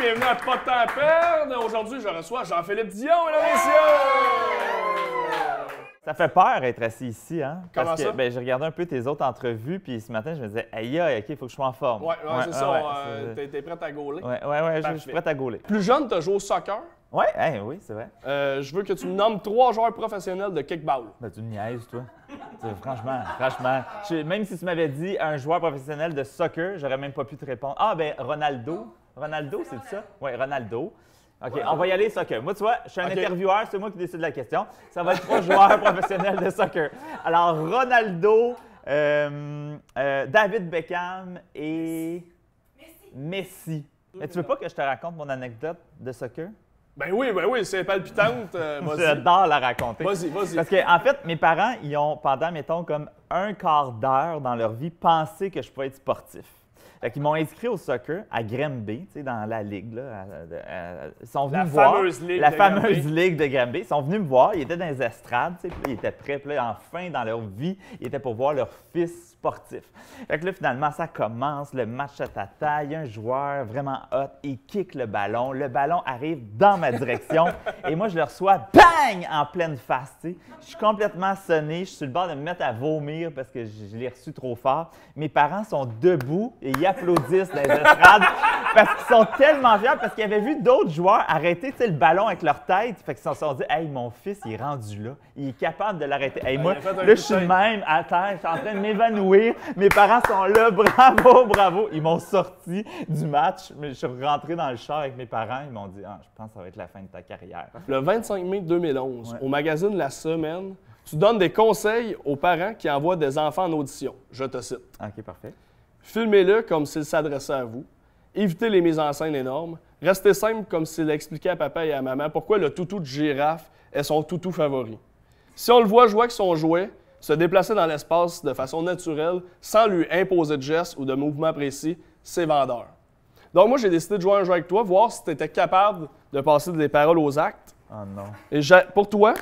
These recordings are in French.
bienvenue à Pas de temps à perdre. Aujourd'hui, je reçois Jean-Philippe Dion, mesdames et messieurs! Ça fait peur être assis ici, hein? Comment Parce que ça? ben, j'ai regardé un peu tes autres entrevues, puis ce matin, je me disais, aïe, OK, il faut que je sois en forme. Ouais, c'est ça. c'est- T'es prête à gauler? Ouais, je suis prêt à gauler. Plus jeune, t'as joué au soccer. Ouais, oui, c'est vrai. Je veux que tu me nommes 3 joueurs professionnels de kickball. Ben, tu me niaises, toi. Franchement. Même si tu m'avais dit un joueur professionnel de soccer, j'aurais même pas pu te répondre. Ah, ben, Ronaldo. Ronaldo, c'est ça? Oui, Ronaldo. OK, on va y aller soccer. Moi, tu vois, je suis un intervieweur, c'est moi qui décide de la question. Ça va être 3 joueurs professionnels de soccer. Alors, Ronaldo, David Beckham et Messi. Mais tu veux pas que je te raconte mon anecdote de soccer? Ben oui, c'est palpitante. Vas-y. J'adore la raconter. Vas-y. Parce qu'en fait, mes parents, ils ont, pendant, mettons, comme un quart d'heure dans leur vie, pensé que je pouvais être sportif. Fait qu'ils m'ont inscrit au soccer à Granby, tu sais, dans la ligue. Là, ils sont venus me voir. La fameuse ligue de Granby. Ils sont venus me voir. Ils étaient dans les estrades, tu sais, puis là, ils étaient prêts. Puis là, enfin, dans leur vie, ils étaient pour voir leur fils sportif. Fait que là, finalement, ça commence, le match à tata. Il y a un joueur vraiment hot. Il kick le ballon. Le ballon arrive dans ma direction. Et moi, je le reçois, bang, en pleine face, tu sais. Je suis complètement sonné. Je suis sur le bord de me mettre à vomir parce que je l'ai reçu trop fort. Mes parents sont debout et ils applaudissent dans les estrades parce qu'ils sont tellement fiers parce qu'ils avaient vu d'autres joueurs arrêter le ballon avec leur tête. Fait qu'ils se sont dit, hey, mon fils, il est rendu là. Il est capable de l'arrêter. Hey, moi, là, je suis même à terre, je suis en train de m'évanouir. Mes parents sont là, bravo. Ils m'ont sorti du match. Mais je suis rentré dans le char avec mes parents. Ils m'ont dit, ah, je pense que ça va être la fin de ta carrière. Le 25 mai 2011, au magazine La Semaine, tu donnes des conseils aux parents qui envoient des enfants en audition. Je te cite. OK, parfait. Filmez-le comme s'il s'adressait à vous. Évitez les mises en scène énormes. Restez simple comme s'il expliquait à papa et à maman pourquoi le toutou de girafe est son toutou favori. Si on le voit jouer avec son jouet, se déplacer dans l'espace de façon naturelle, sans lui imposer de gestes ou de mouvements précis, c'est vendeur. Donc moi, j'ai décidé de jouer un jeu avec toi, voir si tu étais capable de passer des paroles aux actes. Oh non. Et pour toi,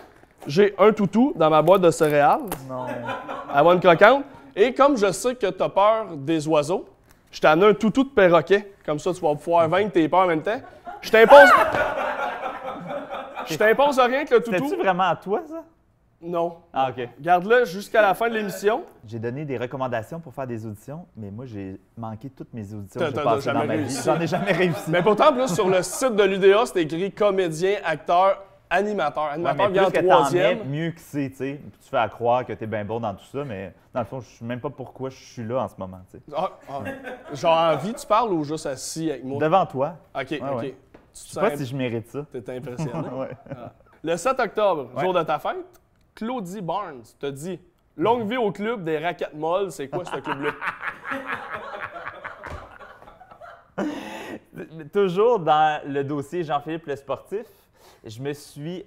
j'ai un toutou dans ma boîte de céréales. Non. Avoir une croquante. Et comme je sais que tu as peur des oiseaux, je t'ai amené un toutou de perroquet. Comme ça, tu vas pouvoir vaincre tes peurs en même temps. Je t'impose rien que le toutou. C'est-tu vraiment à toi, ça? Non. Ah, OK. Garde-le jusqu'à la fin de l'émission. J'ai donné des recommandations pour faire des auditions, mais moi, j'ai manqué toutes mes auditions T'as que j'ai passées dans ma vie. J'en ai jamais réussi. Mais pourtant, plus sur le site de l'UDA, c'est écrit comédien, acteur, animateur. Animateur vient en troisième. Mieux que c'est, tu sais. Tu fais à croire que tu es bien bon dans tout ça, mais dans le fond, je ne sais même pas pourquoi je suis là en ce moment, tu sais. Genre en vie, tu parles ou juste assis avec moi? Devant toi. OK. Ouais. Je sais pas si je mérite ça. T'es impressionné. Ouais. Le 7 octobre, jour de ta fête, Claudie Barnes te dit « Longue vie au club des raquettes molles, c'est quoi ce club-là? » Toujours dans le dossier Jean-Philippe le sportif,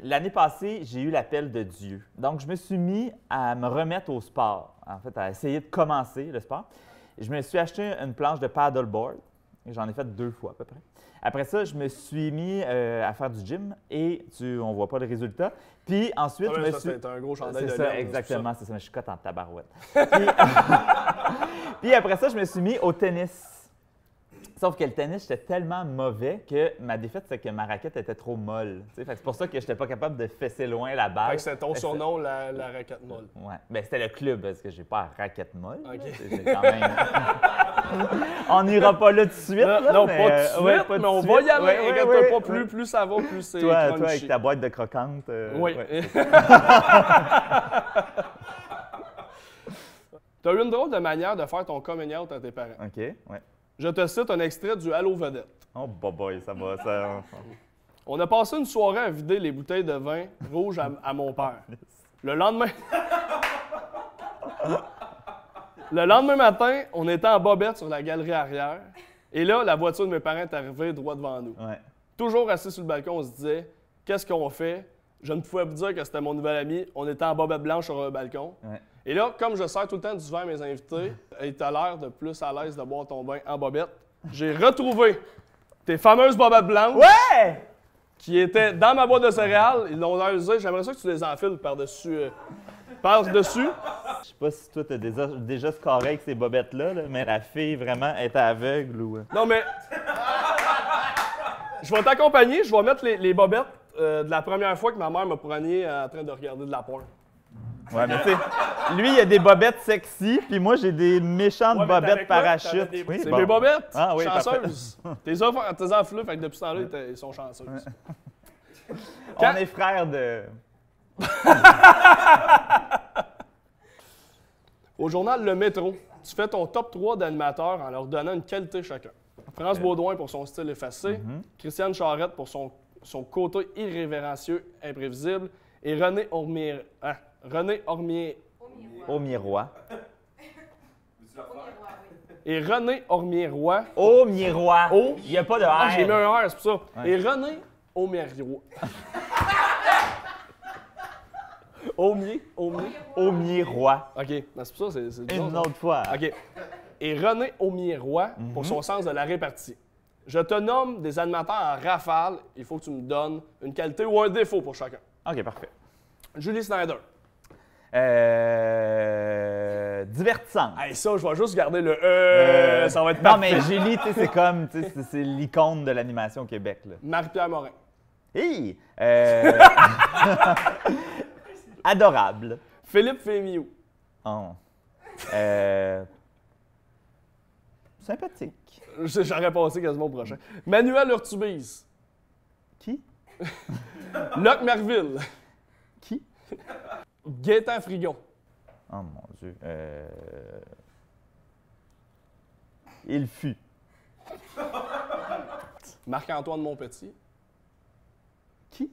l'année passée, j'ai eu l'appel de Dieu. Donc, je me suis mis à me remettre au sport, en fait, à essayer de commencer le sport. Je me suis acheté une planche de paddleboard. J'en ai fait 2 fois à peu près. Après ça, je me suis mis à faire du gym et on voit pas le résultat. Puis ensuite, je me suis... C'est un gros chandail de C'est ça, laine, exactement, c'est ça. Mais je suis cote en tabarouette. Puis après ça, je me suis mis au tennis. Sauf que le tennis, j'étais tellement mauvais que ma défaite, c'est que ma raquette était trop molle. C'est pour ça que je n'étais pas capable de fesser loin la balle. Fait que c'était ton surnom, la raquette molle. Oui. Bien, c'était le club, parce que j'ai pas la raquette molle. OK. C'est quand même... On n'ira pas là tout de suite. Non, pas tout de suite, mais on va y aller. Regarde-toi pas, plus ça va, plus c'est toi, avec ta boîte de croquantes. Oui. Tu as eu une drôle de manière de faire ton coming out à tes parents. OK, oui. Je te cite un extrait du Allô Vedette. Oh, boy, ça va, ça... On a passé une soirée à vider les bouteilles de vin rouge à mon père. Le lendemain matin, on était en bobette sur la galerie arrière. Et là, la voiture de mes parents est arrivée droit devant nous. Ouais. Toujours assis sur le balcon, on se disait, qu'est-ce qu'on fait? Je ne pouvais vous dire que c'était mon nouvel ami. On était en bobette blanche sur un balcon. Ouais. Et là, comme je sers tout le temps du vin à mes invités, et tu as l'air de plus à l'aise de boire ton vin en bobette, j'ai retrouvé tes fameuses bobettes blanches. Ouais! Qui étaient dans ma boîte de céréales. Ils l'ont usé. J'aimerais ça que tu les enfiles par-dessus. Par-dessus. Je sais pas si toi, t'as déjà scoré avec ces bobettes-là, mais la fille vraiment est aveugle ou... Non, mais... Je vais t'accompagner, je vais mettre les bobettes de la première fois que ma mère m'a poigné en train de regarder de la porn. Ouais, mais tu sais, lui, il a des bobettes sexy, puis moi, j'ai des méchantes Ouais, mais bobettes parachutes. Oui, c'est bon. mes bobettes, Ah oui, chanceuses. Tes enflés, fait que depuis ce temps-là, ils sont chanceuses. On est frères de... Au journal Le Métro, tu fais ton top 3 d'animateurs en leur donnant une qualité chacun. France Baudouin pour son style effacé, Christiane Charette pour son côté irrévérencieux, imprévisible, et René Au miroir. Et René Ormier-Roy. Au miroir. Au- Il n'y a pas de R. Ah, j'ai mis un R, c'est pour ça. Ouais. Et René Aumier-Roy. Aumier. Au miroir. OK, ben, c'est pour ça, c'est bizarre, Une ça. autre fois. OK. Et René Aumier-Roy pour son sens de la répartie. Je te nomme des animateurs en rafale. Il faut que tu me donnes une qualité ou un défaut pour chacun. OK, parfait. Julie Snyder. Divertissant. Hey, ça, je vais juste garder le ça va être Non, parfait. mais Julie, tu sais, c'est comme, tu sais, c'est l'icône de l'animation au Québec, là. Marie-Pierre Morin. Hey! Adorable. Philippe Fémiou. Oh. Sympathique. J'aurais passé quasiment au prochain. Manuel Urtubise. Qui? Locke Merville. Qui? Gaétan Frigon. Oh mon Dieu. Il fut. Marc-Antoine Monpetit. Qui?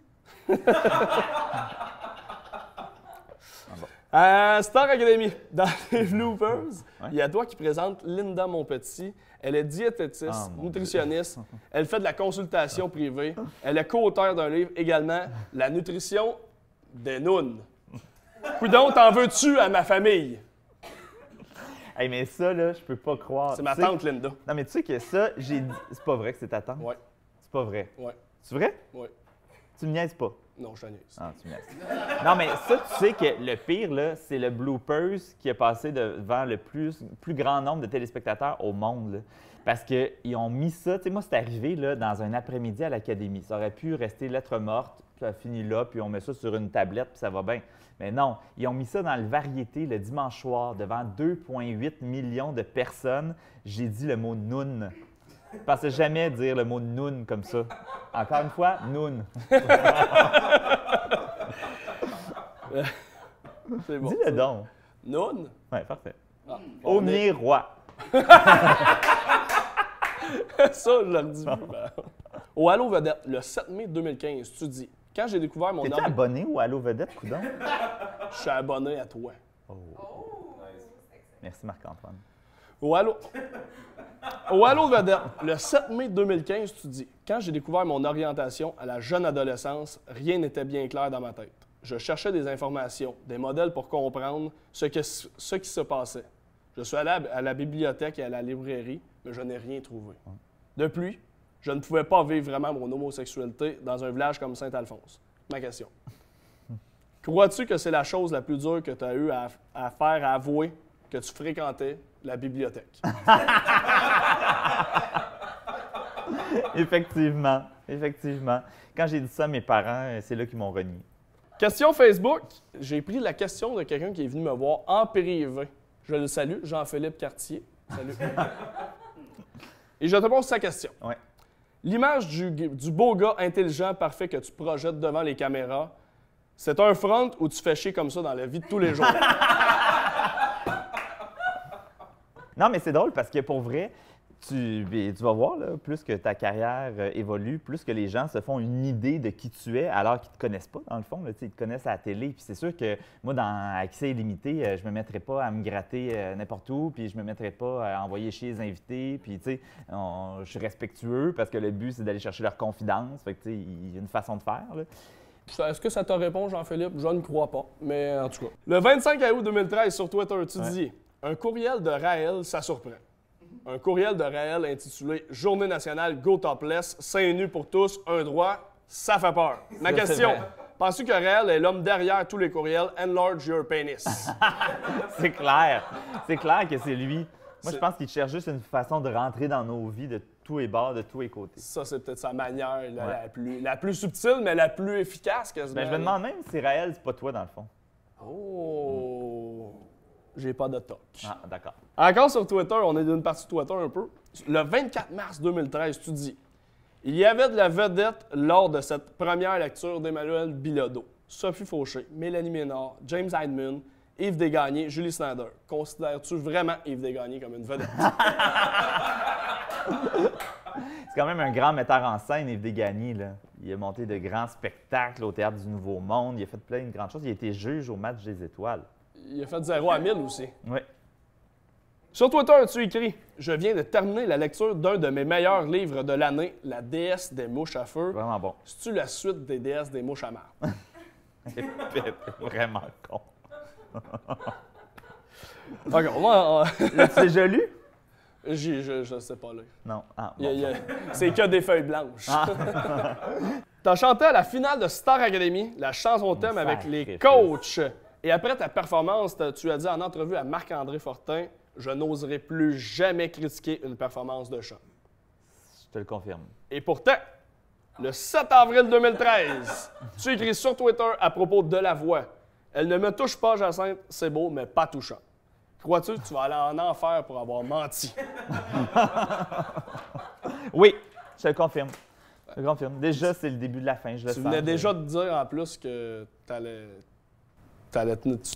Star Academy, dans les bloopers, Ouais. il y a toi qui présente Linda Monpetit. Elle est diététiste, Ah, mon nutritionniste. Elle fait de la consultation privée. Elle est co-auteure d'un livre également, La nutrition des nounes. Coudon, t'en veux-tu à ma famille? Hey, mais ça, là, je peux pas croire. C'est ma Tu sais- tante Linda. Non, mais tu sais que ça, j'ai dit. C'est pas vrai que c'est ta tante? Ouais, C'est pas vrai. ouais, C'est vrai? ouais. Tu me niaises pas. Non, je te niaise. Ah, tu me niaises. Non, mais ça, tu sais que le pire, là, c'est le bloopers qui a passé devant le plus grand nombre de téléspectateurs au monde, là. Parce qu'ils ont mis ça, tu sais, moi, c'est arrivé là, dans un après-midi à l'académie. Ça aurait pu rester lettre morte, puis ça finit là, puis on met ça sur une tablette, puis ça va bien. Mais non, ils ont mis ça dans le Variété le dimanche soir devant 2,8 millions de personnes. J'ai dit le mot « noun ». Je pensais jamais dire le mot « noun » comme ça. Encore une fois, « noun C'est ». bon. Dis-le donc. Noun? Oui, parfait. Ah, Au on est- miroir. Ça, je leur dis plus. Au Allo Vedette, le 7 mai 2015, tu dis « Quand j'ai découvert mon T'es-tu abonné au Allo Vedette, coudon? je suis abonné à toi. » Merci Marc-Antoine. Au Allo Vedette, le 7 mai 2015, tu dis « Quand j'ai découvert mon orientation à la jeune adolescence, rien n'était bien clair dans ma tête. Je cherchais des informations, des modèles pour comprendre ce qui se passait. Je suis allé à la bibliothèque et à la librairie, mais je n'ai rien trouvé. Depuis, je ne pouvais pas vivre vraiment mon homosexualité dans un village comme Saint-Alphonse. Ma question. Crois-tu que c'est la chose la plus dure que tu as eu à faire, à avouer que tu fréquentais la bibliothèque? Effectivement, effectivement. Quand j'ai dit ça à mes parents, c'est là qu'ils m'ont renié. Question Facebook. J'ai pris la question de quelqu'un qui est venu me voir en privé. Je le salue, Jean-Philippe Cartier. Salut. Et je te pose sa question. Ouais. L'image du beau gars intelligent, parfait que tu projettes devant les caméras, c'est un front ou tu fais chier comme ça dans la vie de tous les jours? Non, mais c'est drôle parce que pour vrai, tu vas voir, là, plus que ta carrière évolue, plus que les gens se font une idée de qui tu es alors qu'ils ne te connaissent pas, dans le fond. Là, ils te connaissent à la télé. Puis c'est sûr que moi, dans Accès illimité, je me mettrais pas à me gratter n'importe où, puis je me mettrais pas à envoyer chier les invités. Puis, tu sais, je suis respectueux parce que le but, c'est d'aller chercher leur confidence. Fait que, tu sais, il y a une façon de faire, là. Est-ce que ça te répond, Jean-Philippe? Je ne crois pas, mais en tout cas. Le 25 août 2013, sur Twitter, tu dis « Un courriel de Raël, ça surprend. » Un courriel de Raël intitulé « Journée nationale, go topless, seins nus pour tous, un droit, ça fait peur. » Ma Ça, question, c'est vrai. penses-tu que Raël est l'homme derrière tous les courriels « Enlarge your penis » C'est clair. C'est clair que c'est lui. Moi, C'est- je pense qu'il cherche juste une façon de rentrer dans nos vies de tous les bords, de tous les côtés. Ça, c'est peut-être sa manière la plus subtile, mais la plus efficace quasiment. Ben, je me demande même si Raël, c'est pas toi dans le fond. Oh! J'ai pas de toc. Ah, d'accord. Encore sur Twitter, on est d'une partie de Twitter un peu. Le 24 mars 2013, tu dis « Il y avait de la vedette lors de cette première lecture d'Emmanuel Bilodeau. Sophie Fauché, Mélanie Ménard, James Hyndman, Yves Desgagnés, Julie Snyder. Considères-tu vraiment Yves Desgagnés comme une vedette? » C'est quand même un grand metteur en scène, Yves Desgagnés, là. Il a monté de grands spectacles au Théâtre du Nouveau Monde. Il a fait plein de grandes choses. Il a été juge au Match des Étoiles. Il a fait 0 à 1000 aussi. Oui. Sur Twitter, tu écris « Je viens de terminer la lecture d'un de mes meilleurs livres de l'année, La déesse des mouches à feu. Vraiment bon. C'est-tu la suite des déesses des mouches à marde? » Vraiment con. OK, moi, L'as-tu déjà lu? je sais pas, là. Non. Ah, bon. C'est que des feuilles blanches. Ah. T'as chanté à la finale de Star Academy la chanson thème avec les coachs. Et après ta performance, tu as dit en entrevue à Marc-André Fortin « Je n'oserai plus jamais critiquer une performance de chant. » Je te le confirme. Et pourtant, le 7 avril 2013, tu écris sur Twitter à propos de la voix « Elle ne me touche pas, Jacinthe, c'est beau, mais pas touchant. » Crois-tu que tu vas aller en enfer pour avoir menti? Oui, je te le confirme. Je te le confirme. Déjà, c'est le début de la fin, je le Tu sens. venais déjà de dire en plus que tu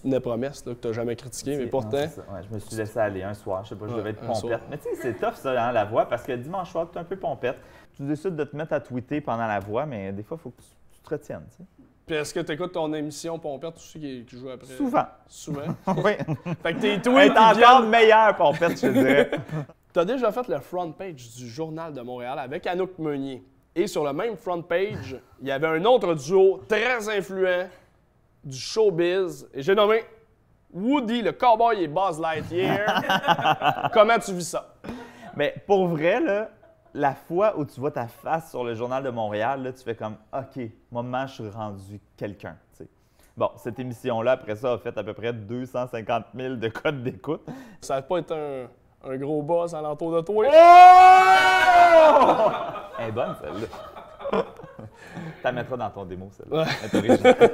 tenais promesse, là, que tu n'as jamais critiqué, mais pourtant. Non, ouais, je me suis laissé aller un soir, je sais pas, je devais être un pompette. soir. Mais tu sais, c'est tough ça, hein, la voix, parce que dimanche soir, tu es un peu pompette. Tu décides de te mettre à tweeter pendant la voix, mais des fois, il faut que tu te retiennes. Tu sais. Puis est-ce que tu écoutes ton émission Pompette aussi qui joue après? Souvent. Souvent. Oui. Fait que tes Elle tweets est encore meilleure pompette, je te dirais. Tu as déjà fait le front page du Journal de Montréal avec Anouk Meunier. Et sur le même front page, il y avait un autre duo très influent du showbiz. Et j'ai nommé Woody, le cowboy et Buzz Lightyear. Comment tu vis ça? Mais pour vrai, là, la fois où tu vois ta face sur le Journal de Montréal, là, tu fais comme « OK, moment, je suis rendu quelqu'un. » Bon, cette émission-là, après ça, a fait à peu près 250 000 de codes d'écoute. Ça n'a pas été un gros buzz alentour de toi? Oh! Elle est bonne, celle-là. Tu la mettras dans ton démo, celle-là. Ouais. Elle est originale.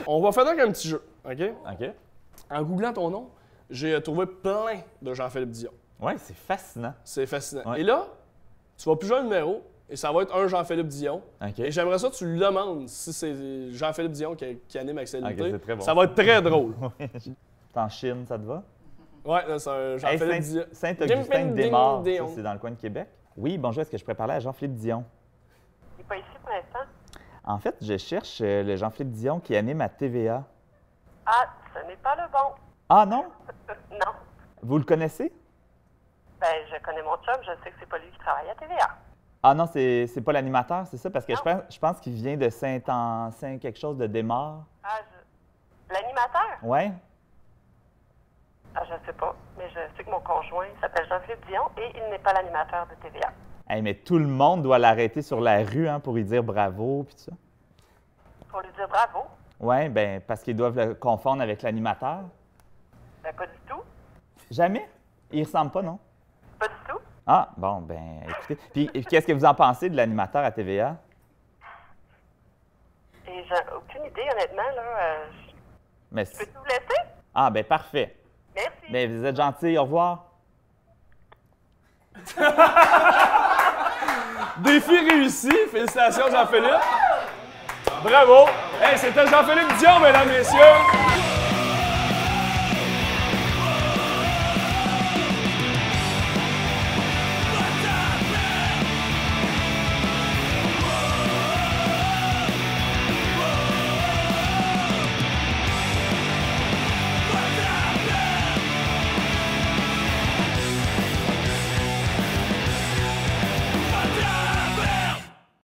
On va faire donc un petit jeu, OK? OK. En googlant ton nom, j'ai trouvé plein de Jean-Philippe Dion. Oui, c'est fascinant. C'est fascinant. Ouais. Et là, tu vas piger un numéro et ça va être un Jean-Philippe Dion. OK. Et j'aimerais ça que tu lui demandes si c'est Jean-Philippe Dion qui anime avec OK, c'est très bon. Ça va être très drôle. T'es en Chine, ça te va? Ouais, là, c'est un Jean-Philippe Dion. Saint-Augustin-des-Maures, Dion. ça, c'est dans le coin de Québec. Oui, bonjour, est-ce que je pourrais parler à Jean-Philippe Dion? Il n'est pas ici pour l'instant. En fait, je cherche le Jean-Philippe Dion qui anime à TVA. Ah, ce n'est pas le bon. Ah non? Non. Vous le connaissez? Ben, je connais mon chum, je sais que c'est pas lui qui travaille à TVA. Ah non, c'est pas l'animateur, c'est ça? Parce que Non. je pense qu'il vient de Saint quelque chose de Desmaures. Ah, l'animateur? Ouais? Ah, je sais pas. Mais je sais que mon conjoint s'appelle Jean-Philippe Dion et il n'est pas l'animateur de TVA. Hey, mais tout le monde doit l'arrêter sur la rue hein, pour lui dire bravo puis tout ça. Pour lui dire bravo? Ouais, ben parce qu'ils doivent le confondre avec l'animateur. Ben, pas du tout. Jamais? Il ressemble pas, non? Pas du tout. Ah, bon, ben écoutez. Puis qu'est-ce que vous en pensez de l'animateur à TVA? Et j'ai aucune idée, honnêtement, là. Mais Peux-tu vous laisser? Ah, ben parfait. Merci. Ben vous êtes gentil, au revoir. Défi réussi. Félicitations, Jean-Philippe. Bravo. Hey, c'était Jean-Philippe Dion, mesdames et messieurs.